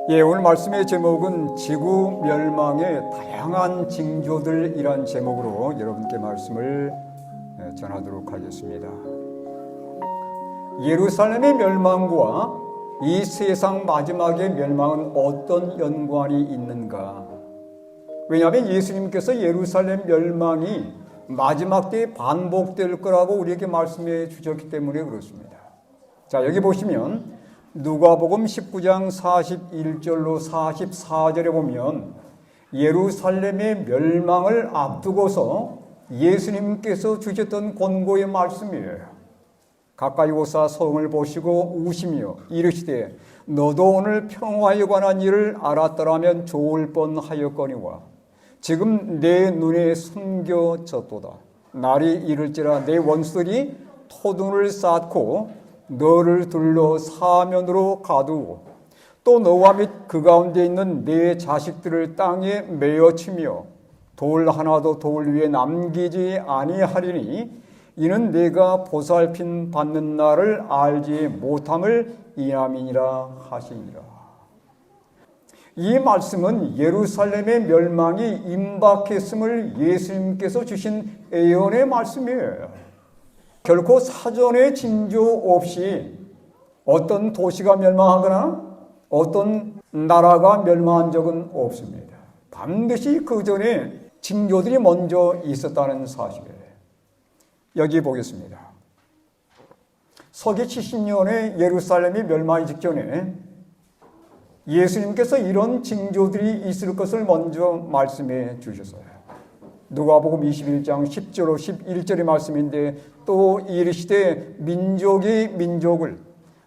오늘 말씀의 제목은 지구 멸망의 다양한 징조들이란 제목으로 여러분께 말씀을 전하도록 하겠습니다. 예루살렘의 멸망과 이 세상 마지막의 멸망은 어떤 연관이 있는가? 왜냐하면 예수님께서 예루살렘 멸망이 마지막 때에 반복될 거라고 우리에게 말씀해 주셨기 때문에 그렇습니다. 자, 여기 보시면 누가복음 19장 41절로 44절에 보면 예루살렘의 멸망을 앞두고서 예수님께서 주셨던 권고의 말씀이에요. 가까이 오사 성을 보시고 우시며 이르시되 너도 오늘 평화에 관한 일을 알았더라면 좋을 뻔하였거니와 지금 내 눈에 숨겨졌도다. 날이 이를지라 내 원수들이 토둔을 쌓고 너를 둘러 사면으로 가두고 또 너와 및 그 가운데 있는 네 자식들을 땅에 메어치며 돌 하나도 돌 위에 남기지 아니하리니 이는 네가 보살핌 받는 날을 알지 못함을 인함이니라 하시니라. 이 말씀은 예루살렘의 멸망이 임박했음을 예수님께서 주신 예언의 말씀이에요. 결코 사전의 징조 없이 어떤 도시가 멸망하거나 어떤 나라가 멸망한 적은 없습니다. 반드시 그 전에 징조들이 먼저 있었다는 사실이에요. 여기 보겠습니다. 서기 70년에 예루살렘이 멸망하기 직전에 예수님께서 이런 징조들이 있을 것을 먼저 말씀해 주셨어요. 누가복음 21장 10절로 11절의 말씀인데 또 이르시되 민족이 민족을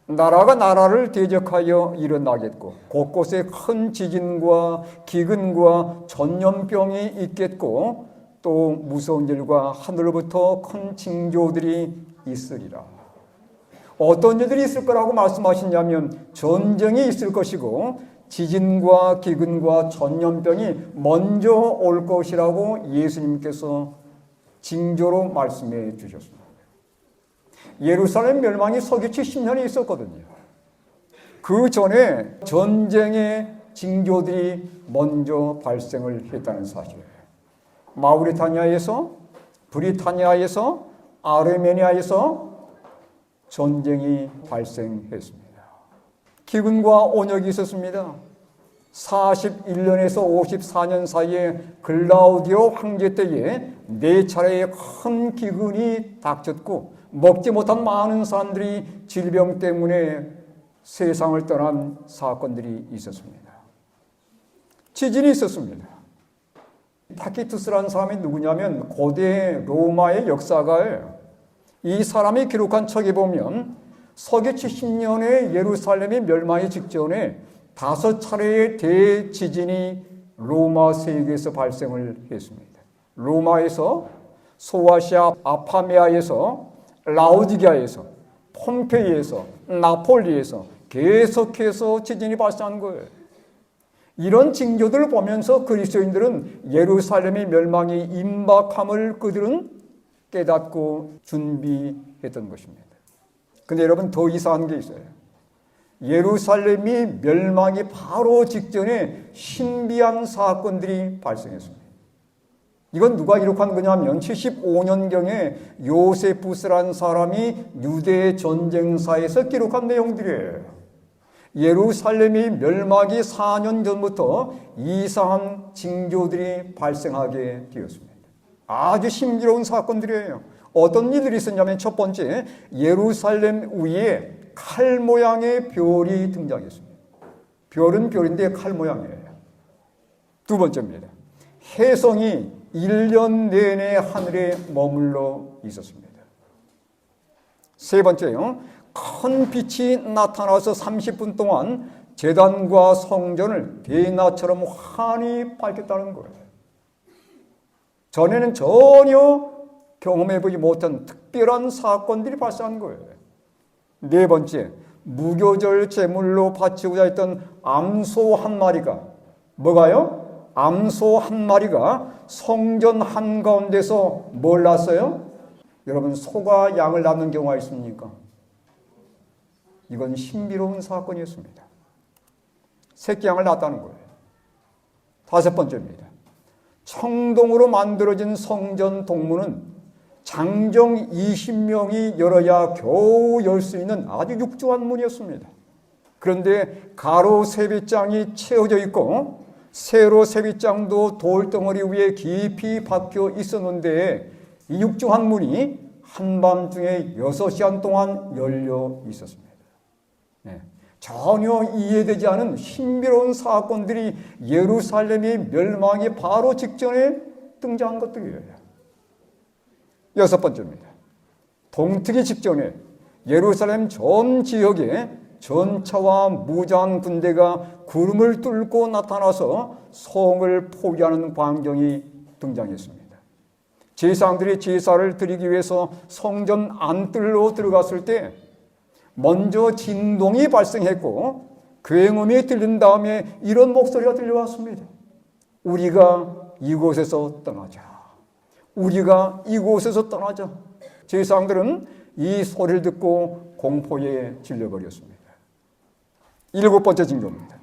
나라가 나라를 대적하여 일어나겠고 곳곳에 큰 지진과 기근과 전염병이 있겠고 또 무서운 일과 하늘로부터 큰 징조들이 있으리라. 어떤 일들이 있을 거라고 말씀하시냐면 전쟁이 있을 것이고 지진과 기근과 전염병이 먼저 올 것이라고 예수님께서 징조로 말씀해 주셨습니다. 예루살렘 멸망이 서기 70년에 있었거든요. 그 전에 전쟁의 징조들이 먼저 발생을 했다는 사실이에요. 마우리타니아에서, 브리타니아에서, 아르메니아에서 전쟁이 발생했습니다. 기근과 온역이 있었습니다. 41년에서 54년 사이에 글라우디오 황제 때에 4차례의 큰 기근이 닥쳤고 먹지 못한 많은 사람들이 질병 때문에 세상을 떠난 사건들이 있었습니다. 지진이 있었습니다. 타키투스라는 사람이 누구냐면 고대 로마의 역사가예요. 이 사람이 기록한 책에 보면 서기 70년에 예루살렘이 멸망하기 직전에 5차례의 대지진이 로마 세계에서 발생을 했습니다. 로마에서, 소아시아 아파메아에서, 라오디게아에서, 폼페이에서, 나폴리에서 계속해서 지진이 발생한 거예요. 이런 징조들을 보면서 그리스도인들은 예루살렘의 멸망이 임박함을 그들은 깨닫고 준비했던 것입니다. 근데 여러분 더 이상한 게 있어요. 예루살렘이 멸망이 바로 직전에 신비한 사건들이 발생했습니다. 이건 누가 기록한 거냐면 75년경에 요세푸스라는 사람이 유대 전쟁사에서 기록한 내용들이에요. 예루살렘이 멸망이 4년 전부터 이상한 징조들이 발생하게 되었습니다. 아주 신비로운 사건들이에요. 어떤 일들이 있었냐면 첫 번째, 예루살렘 위에 칼 모양의 별이 등장했습니다. 별은 별인데 칼 모양이에요. 두 번째입니다. 혜성이 1년 내내 하늘에 머물러 있었습니다. 세 번째요. 큰 빛이 나타나서 30분 동안 제단과 성전을 대낮처럼 환히 밝혔다는 거예요. 전에는 전혀 경험해보지 못한 특별한 사건들이 발생한 거예요. 네 번째, 무교절 제물로 바치고자 했던 암소 한 마리가 뭐가요? 암소 한 마리가 성전 한가운데서 뭘 낳았어요? 여러분 소가 양을 낳는 경우가 있습니까? 이건 신비로운 사건이었습니다. 새끼 양을 낳았다는 거예요. 다섯 번째입니다. 청동으로 만들어진 성전 동문은 장정 20명이 열어야 겨우 열 수 있는 아주 육중한 문이었습니다. 그런데 가로 세빗장이 채워져 있고 세로 세빗장도 돌덩어리 위에 깊이 박혀 있었는데 이 육중한 문이 한밤중에 6시간 동안 열려 있었습니다. 네. 전혀 이해되지 않은 신비로운 사건들이 예루살렘의 멸망이 바로 직전에 등장한 것들이에요. 여섯 번째입니다. 동트기 직전에 예루살렘 전 지역에 전차와 무장 군대가 구름을 뚫고 나타나서 성을 포위하는 광경이 등장했습니다. 제사장들이 제사를 드리기 위해서 성전 안뜰로 들어갔을 때 먼저 진동이 발생했고 굉음이 들린 다음에 이런 목소리가 들려왔습니다. 우리가 이곳에서 떠나자. 우리가 이곳에서 떠나자. 제사장들은 이 소리를 듣고 공포에 질려버렸습니다. 일곱 번째 징조입니다.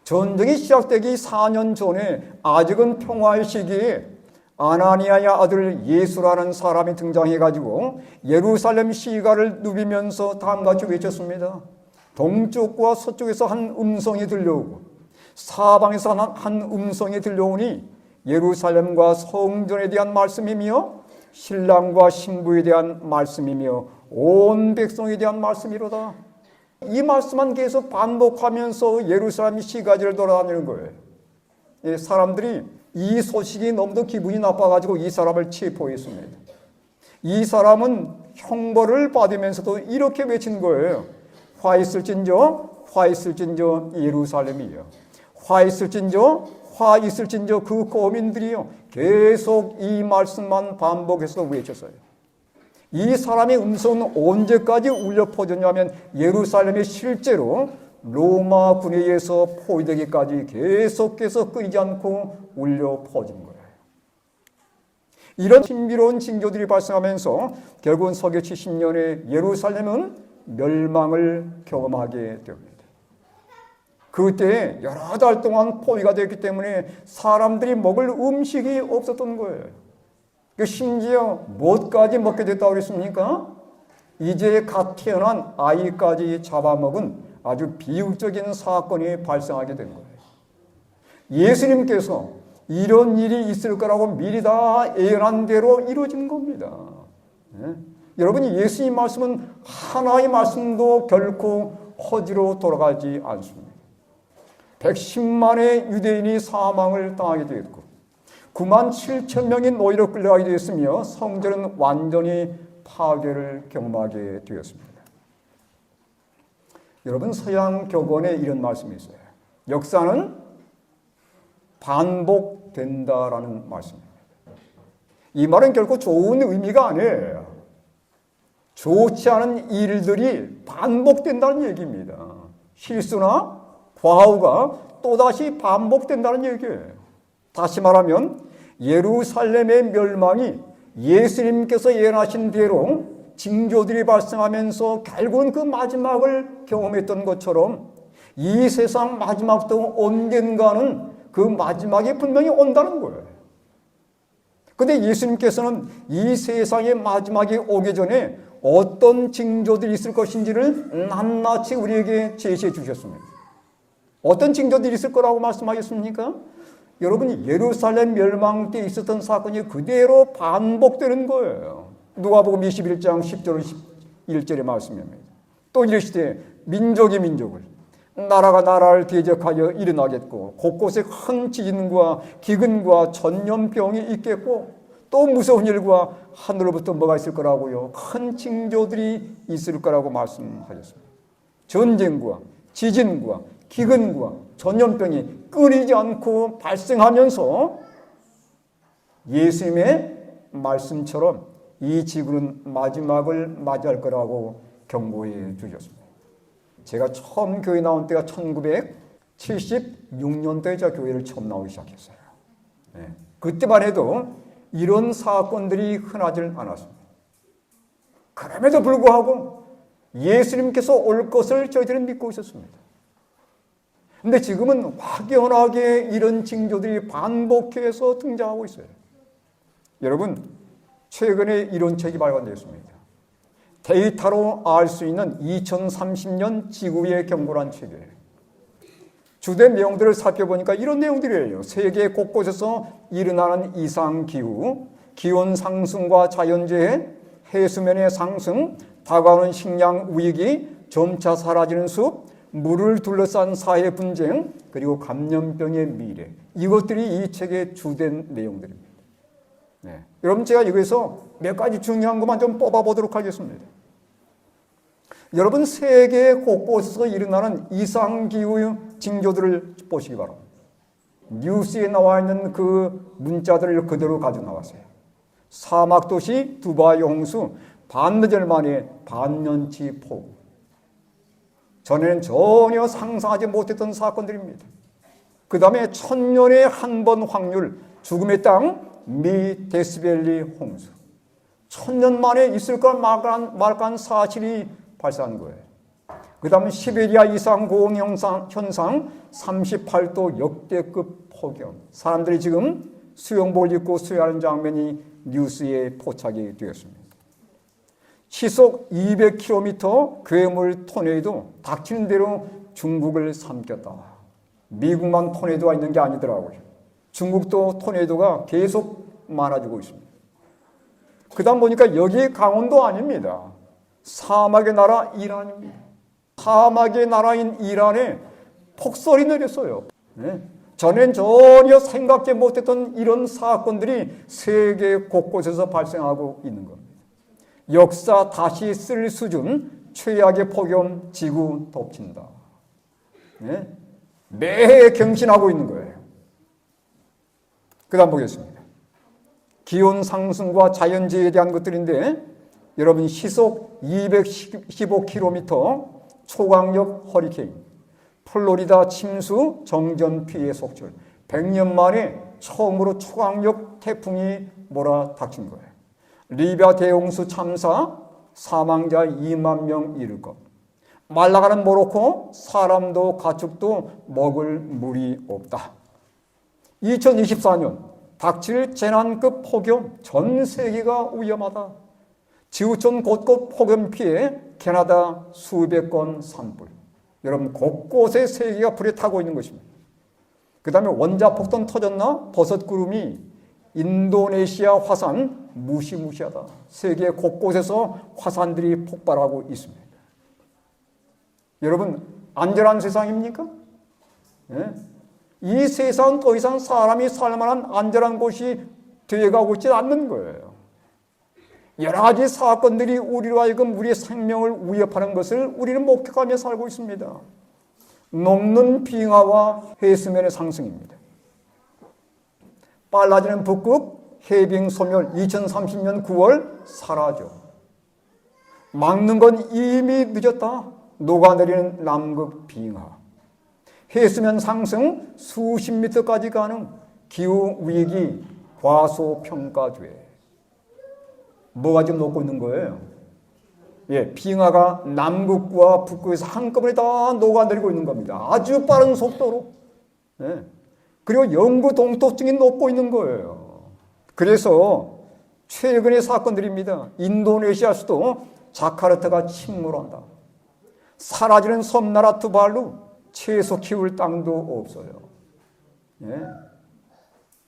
전쟁이 시작되기 4년 전에 아직은 평화의 시기에 아나니아의 아들 예수라는 사람이 등장해가지고 예루살렘 시가를 누비면서 다음같이 외쳤습니다. 동쪽과 서쪽에서 한 음성이 들려오고 사방에서 한 음성이 들려오니 예루살렘과 성전에 대한 말씀이며 신랑과 신부에 대한 말씀이며 온 백성에 대한 말씀이로다. 이 말씀만 계속 반복하면서 예루살렘 시가지를 돌아다니는 거예요. 사람들이 이 소식이 너무도 기분이 나빠가지고 이 사람을 체포했습니다. 이 사람은 형벌을 받으면서도 이렇게 외친 거예요. 화 있을진저, 화 있을진저 예루살렘이요. 화 있을진저, 화 있을진저 그 거민들이요. 계속 이 말씀만 반복해서 외쳤어요. 이 사람의 음성은 언제까지 울려 퍼졌냐면 예루살렘이 실제로 로마 군에 의해서 포위되기까지 계속해서 끊이지 않고 울려 퍼진 거예요. 이런 신비로운 징조들이 발생하면서 결국은 서기 70년에 예루살렘은 멸망을 경험하게 됩니다. 그때 여러 달 동안 포위가 되었기 때문에 사람들이 먹을 음식이 없었던 거예요. 심지어 무엇까지 먹게 됐다고 그랬습니까? 이제 갓 태어난 아이까지 잡아먹은 아주 비극적인 사건이 발생하게 된 거예요. 예수님께서 이런 일이 있을 거라고 미리 다 예언한 대로 이루어진 겁니다. 네? 여러분이 예수님 말씀은 하나의 말씀도 결코 허지로 돌아가지 않습니다. 110만의 유대인이 사망을 당하게 되었고 9만 7천 명이 노예로 끌려가게 되었으며 성전은 완전히 파괴를 경험하게 되었습니다. 여러분 서양 격언에 이런 말씀이 있어요. 역사는 반복된다라는 말씀입니다. 이 말은 결코 좋은 의미가 아니에요. 좋지 않은 일들이 반복된다는 얘기입니다. 실수나 과오가 또다시 반복된다는 얘기예요. 다시 말하면 예루살렘의 멸망이 예수님께서 예언하신 대로 징조들이 발생하면서 결국은 그 마지막을 경험했던 것처럼 이 세상 마지막도 언젠가는 그 마지막이 분명히 온다는 거예요. 그런데 예수님께서는 이 세상의 마지막이 오기 전에 어떤 징조들이 있을 것인지를 낱낱이 우리에게 제시해 주셨습니다. 어떤 징조들이 있을 거라고 말씀하셨습니까? 여러분이 예루살렘 멸망 때 있었던 사건이 그대로 반복되는 거예요. 누가복음 21장 10절 11절의 말씀입니다. 또 이르시되 민족이 민족을 나라가 나라를 대적하여 일어나겠고 곳곳에 큰 지진과 기근과 전염병이 있겠고 또 무서운 일과 하늘로부터 뭐가 있을 거라고요. 큰 징조들이 있을 거라고 말씀하셨습니다. 전쟁과 지진과 기근과 전염병이 끊이지 않고 발생하면서 예수님의 말씀처럼 이 지구는 마지막을 맞이할 거라고 경고해 주셨습니다. 제가 처음 교회 나온 때가 1976년도에 제가 교회를 처음 나오기 시작했어요. 네. 그때만 해도 이런 사건들이 흔하지 않았습니다. 그럼에도 불구하고 예수님께서 올 것을 저희들은 믿고 있었습니다. 근데 지금은 확연하게 이런 징조들이 반복해서 등장하고 있어요. 여러분, 최근에 이론책이 발간되었습니다. 데이터로 알 수 있는 2030년 지구의 경고란 책이에요. 주된 내용들을 살펴보니까 이런 내용들이에요. 세계 곳곳에서 일어나는 이상기후, 기온 상승과 자연재해, 해수면의 상승, 다가오는 식량 위기, 점차 사라지는 숲, 물을 둘러싼 사회 분쟁, 그리고 감염병의 미래. 이것들이 이 책의 주된 내용들입니다. 네. 여러분, 제가 여기서 몇 가지 중요한 것만 좀 뽑아보도록 하겠습니다. 여러분, 세계 곳곳에서 일어나는 이상기후 징조들을 보시기 바랍니다. 뉴스에 나와 있는 그 문자들을 그대로 가지고 나왔어요. 사막도시 두바이 홍수, 반나절 만에 반년치 폭우. 전에는 전혀 상상하지 못했던 사건들입니다. 그 다음에 1000년에 한 번 확률, 죽음의 땅, 미 데스밸리 홍수. 1000년 만에 있을 걸 말한 사실이 발생한 거예요. 그 다음에 시베리아 이상 고온 현상 38도 역대급 폭염. 사람들이 지금 수영복을 입고 수영하는 장면이 뉴스에 포착이 되었습니다. 시속 200km 괴물 토네이도 닥치는 대로 중국을 삼켰다. 미국만 토네이도가 있는 게 아니더라고요. 중국도 토네이도가 계속 많아지고 있습니다. 그 다음 보니까 여기 강원도 아닙니다. 사막의 나라 이란입니다. 사막의 나라인 이란에 폭설이 내렸어요. 네. 전엔 전혀 생각지 못했던 이런 사건들이 세계 곳곳에서 발생하고 있는 겁니다. 역사 다시 쓸 수준, 최악의 폭염, 지구 덮친다. 네. 매해 경신하고 있는 거예요. 그 다음 보겠습니다. 기온 상승과 자연재해에 대한 것들인데, 여러분, 시속 215km 초강력 허리케인, 플로리다 침수 정전 피해 속출, 100년 만에 처음으로 초강력 태풍이 몰아닥친 거예요. 리비아 대홍수 참사, 사망자 2만 명 이를 것. 말라가는 모로코, 사람도 가축도 먹을 물이 없다. 2024년 닥칠 재난급 폭염, 전 세계가 위험하다. 지구촌 곳곳 폭염 피해, 캐나다 수백 건 산불. 여러분, 곳곳에 세계가 불에 타고 있는 것입니다. 그 다음에 원자폭탄 터졌나? 버섯구름이 인도네시아 화산 무시무시하다. 세계 곳곳에서 화산들이 폭발하고 있습니다. 여러분, 안전한 세상입니까? 네. 이 세상은 더 이상 사람이 살만한 안전한 곳이 되어가고 있지 않는 거예요. 여러 가지 사건들이 우리로 하여금 우리의 생명을 위협하는 것을 우리는 목격하며 살고 있습니다. 녹는 빙하와 해수면의 상승입니다. 빨라지는 북극, 해빙 소멸 2030년 9월 사라져. 막는 건 이미 늦었다. 녹아내리는 남극 빙하. 해수면 상승 수십 미터까지 가는 기후위기 과소평가돼. 뭐가 지금 녹고 있는 거예요? 예, 빙하가 남극과 북극에서 한꺼번에 다 녹아내리고 있는 겁니다. 아주 빠른 속도로. 예. 그리고 영구 동토층이 녹고 있는 거예요. 그래서 최근의 사건들입니다. 인도네시아 수도 자카르타가 침몰한다. 사라지는 섬나라 투발루, 채소 키울 땅도 없어요. 예.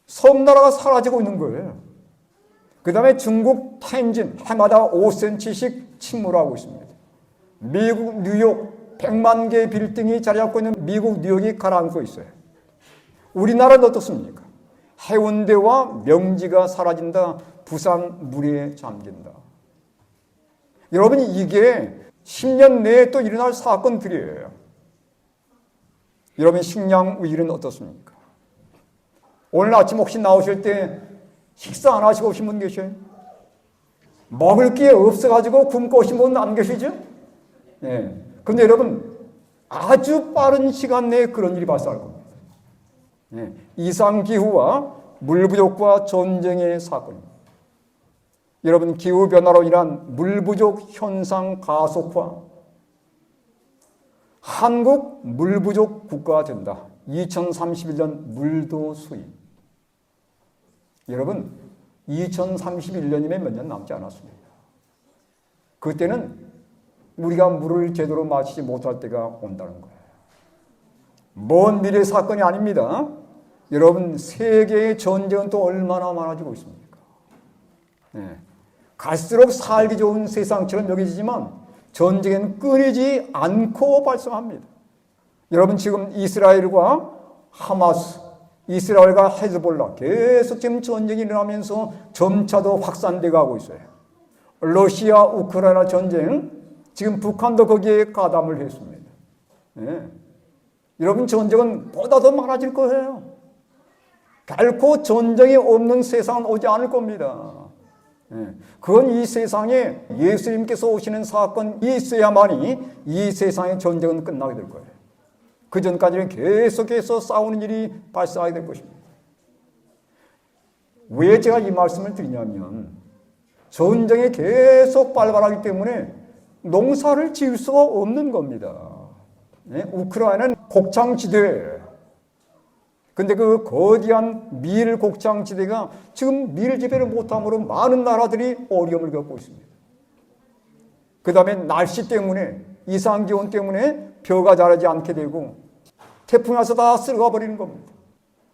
섬나라가 사라지고 있는 거예요. 그 다음에 중국 텐진 해마다 5cm씩 침몰하고 있습니다. 미국 뉴욕 100만 개의 빌딩이 자리 잡고 있는 미국 뉴욕이 가라앉고 있어요. 우리나라는 어떻습니까? 해운대와 명지가 사라진다. 부산 물에 잠긴다. 여러분, 이게 10년 내에 또 일어날 사건들이에요. 여러분, 식량 위기는 어떻습니까? 오늘 아침 혹시 나오실 때 식사 안 하시고 오신 분 계셔요? 먹을 게 없어가지고 굶고 오신 분 안 계시죠? 네. 근데 여러분, 아주 빠른 시간 내에 그런 일이 발생할 겁니다. 네. 이상기후와 물 부족과 전쟁의 사건입니다. 여러분, 기후변화로 인한 물 부족 현상 가속화. 한국 물 부족 국가가 된다. 2031년 물도 수입. 여러분 2031년이면 몇 년 남지 않았습니다. 그때는 우리가 물을 제대로 마시지 못할 때가 온다는 거예요. 먼 미래 사건이 아닙니다. 여러분 세계의 전쟁은 또 얼마나 많아지고 있습니까? 네. 갈수록 살기 좋은 세상처럼 여겨지지만 전쟁은 끊이지 않고 발생합니다. 여러분 지금 이스라엘과 하마스, 이스라엘과 헤즈볼라 계속 지금 전쟁이 일어나면서 점차 더 확산돼 가고 있어요. 러시아 우크라이나 전쟁, 지금 북한도 거기에 가담을 했습니다. 네. 여러분 전쟁은 보다 더 많아질 거예요. 결코 전쟁이 없는 세상은 오지 않을 겁니다. 그건 이 세상에 예수님께서 오시는 사건이 있어야만이 이 세상의 전쟁은 끝나게 될 거예요. 그 전까지는 계속해서 싸우는 일이 발생하게 될 것입니다. 왜 제가 이 말씀을 드리냐면 전쟁이 계속 발발하기 때문에 농사를 지을 수가 없는 겁니다. 우크라이나는 곡창지대예요. 근데 그 거대한 밀 곡창지대가 지금 밀 재배를 못함으로 많은 나라들이 어려움을 겪고 있습니다. 그 다음에 날씨 때문에, 이상기온 때문에 벼가 자라지 않게 되고 태풍이 와서 다 쓸어가 버리는 겁니다.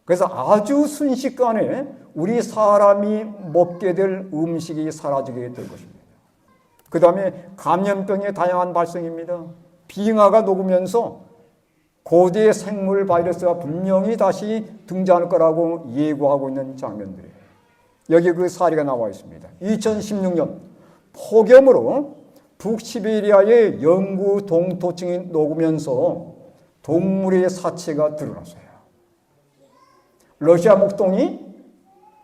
그래서 아주 순식간에 우리 사람이 먹게 될 음식이 사라지게 될 것입니다. 그 다음에 감염병의 다양한 발생입니다. 빙하가 녹으면서 고대 생물 바이러스가 분명히 다시 등장할 거라고 예고하고 있는 장면들이에요. 여기 그 사례가 나와 있습니다. 2016년 폭염으로 북시베리아의 영구 동토층이 녹으면서 동물의 사체가 드러났어요. 러시아 목동이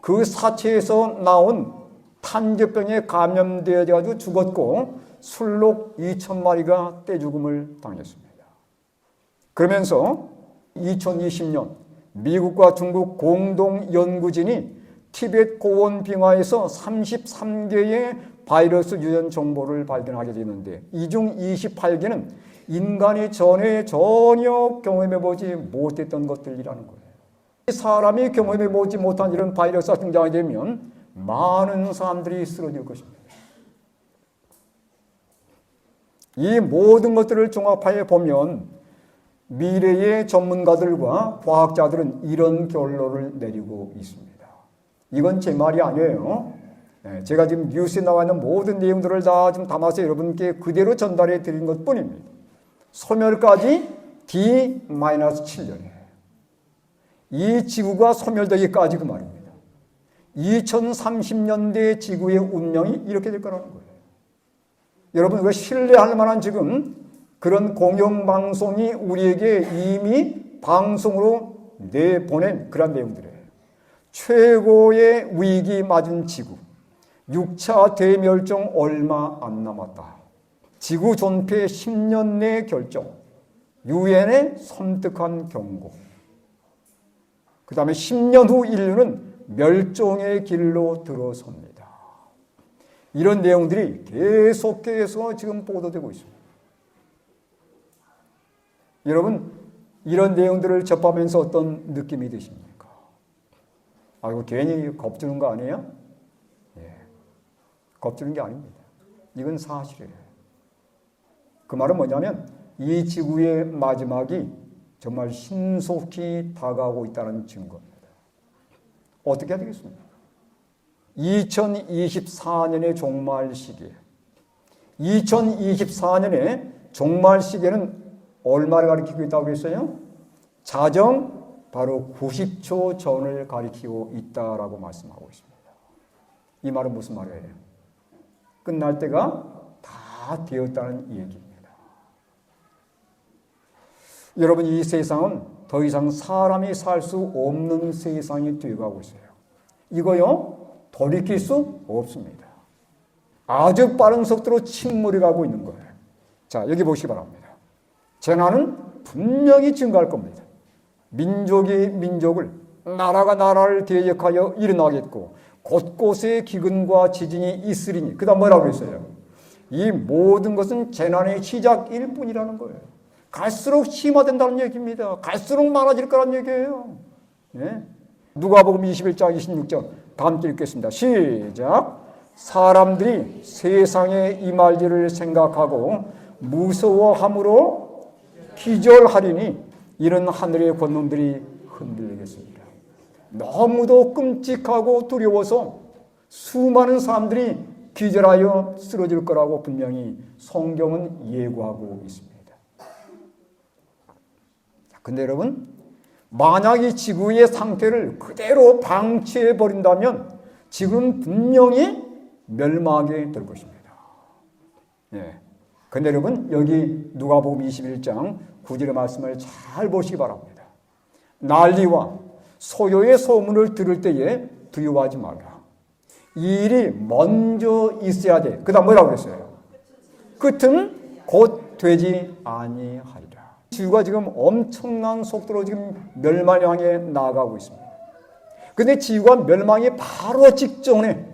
그 사체에서 나온 탄저병에 감염되어가지고 죽었고 술록 2,000마리가 떼죽음을 당했습니다. 그러면서 2020년 미국과 중국 공동연구진이 티베트 고원 빙하에서 33개의 바이러스 유전 정보를 발견하게 되는데 이 중 28개는 인간이 전에 전혀 경험해보지 못했던 것들이라는 거예요. 사람이 경험해보지 못한 이런 바이러스가 등장하게 되면 많은 사람들이 쓰러질 것입니다. 이 모든 것들을 종합하여 보면 미래의 전문가들과 과학자들은 이런 결론을 내리고 있습니다. 이건 제 말이 아니에요. 제가 지금 뉴스에 나와 있는 모든 내용들을 다 좀 담아서 여러분께 그대로 전달해 드린 것 뿐입니다. 소멸까지 D-7년이에요. 이 지구가 소멸되기까지 그 말입니다. 2030년대 지구의 운명이 이렇게 될 거라는 거예요. 여러분, 이거 신뢰할 만한 지금 그런 공영방송이 우리에게 이미 방송으로 내보낸 그런 내용들이에요. 최고의 위기 맞은 지구. 6차 대멸종 얼마 안 남았다. 지구 존폐 10년 내 결정. 유엔의 섬뜩한 경고. 그 다음에 10년 후 인류는 멸종의 길로 들어섭니다. 이런 내용들이 계속해서 지금 보도되고 있습니다. 여러분, 이런 내용들을 접하면서 어떤 느낌이 드십니까? 이거 괜히 겁주는 거 아니에요? 예. 겁주는 게 아닙니다. 이건 사실이에요. 그 말은 뭐냐면 이 지구의 마지막이 정말 신속히 다가오고 있다는 증거입니다. 어떻게 해야 되겠습니까? 2024년의 종말 시기에 2024년의 종말 시기에는 얼마를 가리키고 있다고 그랬어요? 자정 바로 90초 전을 가리키고 있다라고 말씀하고 있습니다. 이 말은 무슨 말이에요? 끝날 때가 다 되었다는 얘기입니다. 여러분, 이 세상은 더 이상 사람이 살 수 없는 세상이 되어가고 있어요. 이거요, 돌이킬 수 없습니다. 아주 빠른 속도로 침몰해 가고 있는 거예요. 자, 여기 보시기 바랍니다. 재난은 분명히 증가할 겁니다. 민족이 민족을, 나라가 나라를 대적하여 일어나겠고 곳곳에 기근과 지진이 있으리니, 그 다음 뭐라고 했어요? 이 모든 것은 재난의 시작일 뿐이라는 거예요. 갈수록 심화된다는 얘기입니다. 갈수록 많아질 거란 얘기예요. 예? 누가복음 21장 26절 다 함께 읽겠습니다. 시작. 사람들이 세상에 임할 일을 생각하고 무서워함으로 기절하리니 이런 하늘의 권능들이 흔들리겠습니다. 너무도 끔찍하고 두려워서 수많은 사람들이 기절하여 쓰러질 거라고 분명히 성경은 예고하고 있습니다. 근데 여러분, 만약 이 지구의 상태를 그대로 방치해 버린다면 지구는 분명히 멸망하게 될 것입니다. 예. 근데 여러분, 여기 누가복음 21장 9절의 말씀을 잘 보시기 바랍니다. 난리와 소요의 소문을 들을 때에 두려워하지 말라. 이 일이 먼저 있어야 돼. 그 다음 뭐라고 그랬어요? 끝은 곧 되지 아니하리라. 지구가 지금 엄청난 속도로 지금 멸망을 향해 나아가고 있습니다. 그런데 지구가 멸망이 바로 직전에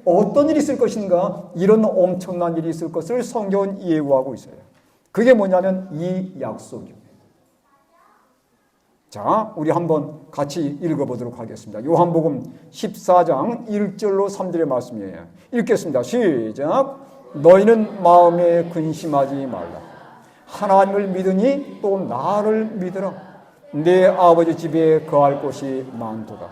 어떤 일이 있을 것인가, 이런 엄청난 일이 있을 것을 성경은 예고하고 있어요. 그게 뭐냐면 이 약속입니다. 자, 우리 한번 같이 읽어보도록 하겠습니다. 요한복음 14장 1절로 3절의 말씀이에요. 읽겠습니다. 시작. 너희는 마음에 근심하지 말라. 하나님을 믿으니 또 나를 믿으라. 내 아버지 집에 거할 곳이 많도다.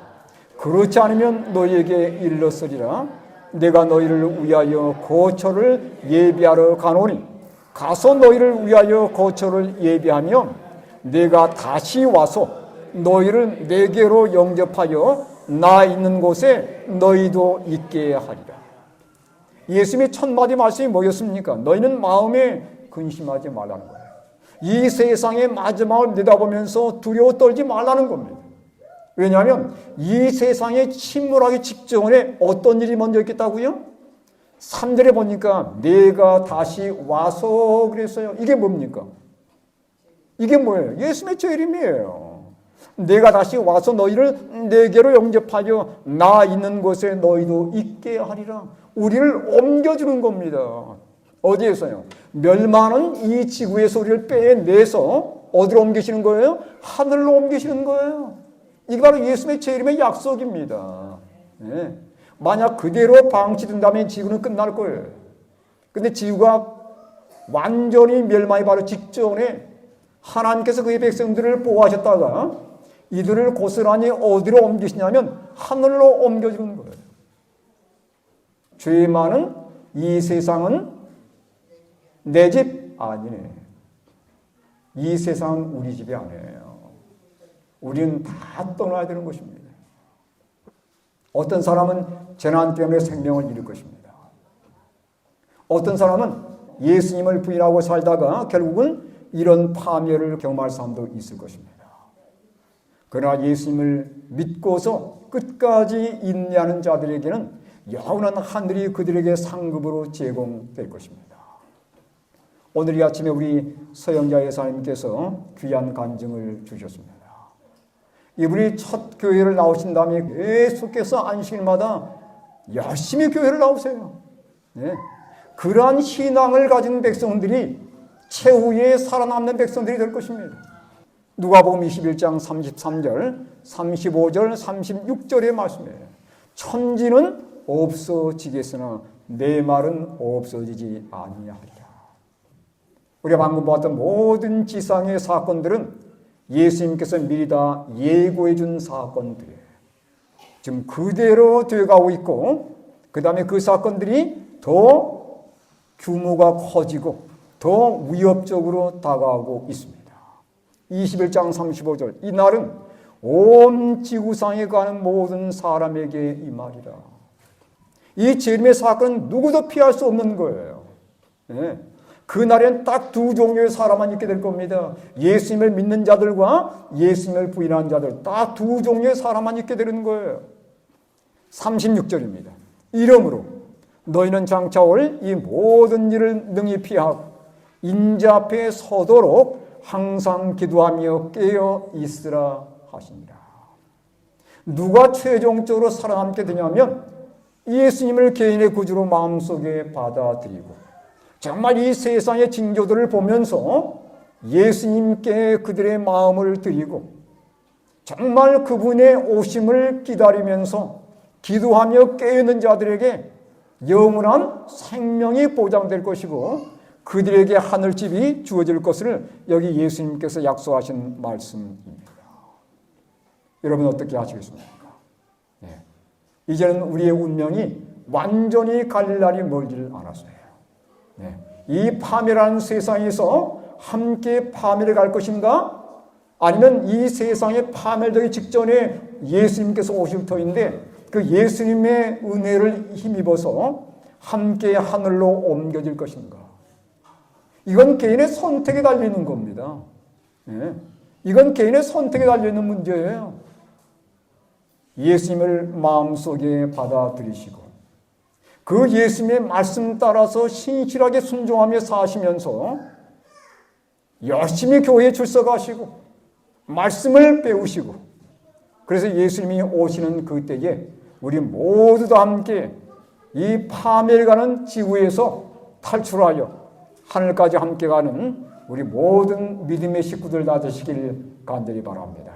그렇지 않으면 너희에게 일렀으리라. 내가 너희를 위하여 거처를 예비하러 가노니 가서 너희를 위하여 거처를 예비하면 내가 다시 와서 너희를 내게로 영접하여 나 있는 곳에 너희도 있게 하리라. 예수님의 첫 마디 말씀이 뭐였습니까? 너희는 마음에 근심하지 말라는 거예요. 이 세상의 마지막을 내다보면서 두려워 떨지 말라는 겁니다. 왜냐하면 이 세상에 침몰하기 직전에 어떤 일이 먼저 있겠다고요? 3절에 보니까 내가 다시 와서 그랬어요. 이게 뭡니까? 이게 뭐예요? 예수님의 재림이에요. 내가 다시 와서 너희를 내게로 영접하여 나 있는 곳에 너희도 있게 하리라. 우리를 옮겨주는 겁니다. 어디에서요? 멸망은 이 지구에서 우리를 빼내서 어디로 옮기시는 거예요? 하늘로 옮기시는 거예요. 이게 바로 예수님의 재림의 약속입니다. 네. 만약 그대로 방치된다면 지구는 끝날 거예요. 근데 지구가 완전히 멸망이 바로 직전에 하나님께서 그의 백성들을 보호하셨다가 이들을 고스란히 어디로 옮기시냐면 하늘로 옮겨주는 거예요. 죄 많은 이 세상은 내 집 아니네. 이 세상은 우리 집이 아니에요. 우리는 다 떠나야 되는 것입니다. 어떤 사람은 재난 때문에 생명을 잃을 것입니다. 어떤 사람은 예수님을 부인하고 살다가 결국은 이런 파멸을 경험할 사람도 있을 것입니다. 그러나 예수님을 믿고서 끝까지 인내하는 자들에게는 영원한 하늘이 그들에게 상급으로 제공될 것입니다. 오늘 이 아침에 우리 서영자 여사님께서 귀한 간증을 주셨습니다. 이분이 첫 교회를 나오신 다음에 계속해서 안식일마다 열심히 교회를 나오세요. 네. 그러한 신앙을 가진 백성들이 최후에 살아남는 백성들이 될 것입니다. 누가복음 21장 33절, 35절, 36절의 말씀이에요. 천지는 없어지겠으나 내 말은 없어지지 아니하리라. 우리가 방금 보았던 모든 지상의 사건들은 예수님께서 미리 다 예고해 준 사건들이에요. 지금 그대로 되어가고 있고 그 다음에 그 사건들이 더 규모가 커지고 더 위협적으로 다가오고 있습니다. 21장 35절 이 날은 온 지구상에 가는 모든 사람에게 이 말이라. 이 재림의 사건은 누구도 피할 수 없는 거예요. 네. 그날엔 딱 두 종류의 사람만 있게 될 겁니다. 예수님을 믿는 자들과 예수님을 부인한 자들 딱 두 종류의 사람만 있게 되는 거예요. 36절입니다. 이러므로 너희는 장차 올 이 모든 일을 능히 피하고 인자 앞에 서도록 항상 기도하며 깨어 있으라 하시니라. 누가 최종적으로 살아남게 되냐면 예수님을 개인의 구주로 마음속에 받아들이고 정말 이 세상의 징조들을 보면서 예수님께 그들의 마음을 드리고 정말 그분의 오심을 기다리면서 기도하며 깨어있는 자들에게 영원한 생명이 보장될 것이고 그들에게 하늘집이 주어질 것을 여기 예수님께서 약속하신 말씀입니다. 여러분 어떻게 하시겠습니까? 네. 이제는 우리의 운명이 완전히 갈릴 날이 멀지를 않았어요. 네. 이 파멸하는 세상에서 함께 파멸해 갈 것인가? 아니면 이 세상에 파멸되기 직전에 예수님께서 오실 터인데 그 예수님의 은혜를 힘입어서 함께 하늘로 옮겨질 것인가? 이건 개인의 선택에 달리는 겁니다. 네. 이건 개인의 선택에 달리는 문제예요. 예수님을 마음속에 받아들이시고 그 예수님의 말씀 따라서 신실하게 순종하며 사시면서 열심히 교회에 출석하시고 말씀을 배우시고 그래서 예수님이 오시는 그때에 우리 모두 다 함께 이 파멸가는 지구에서 탈출하여 하늘까지 함께 가는 우리 모든 믿음의 식구들 다 되시길 간절히 바랍니다.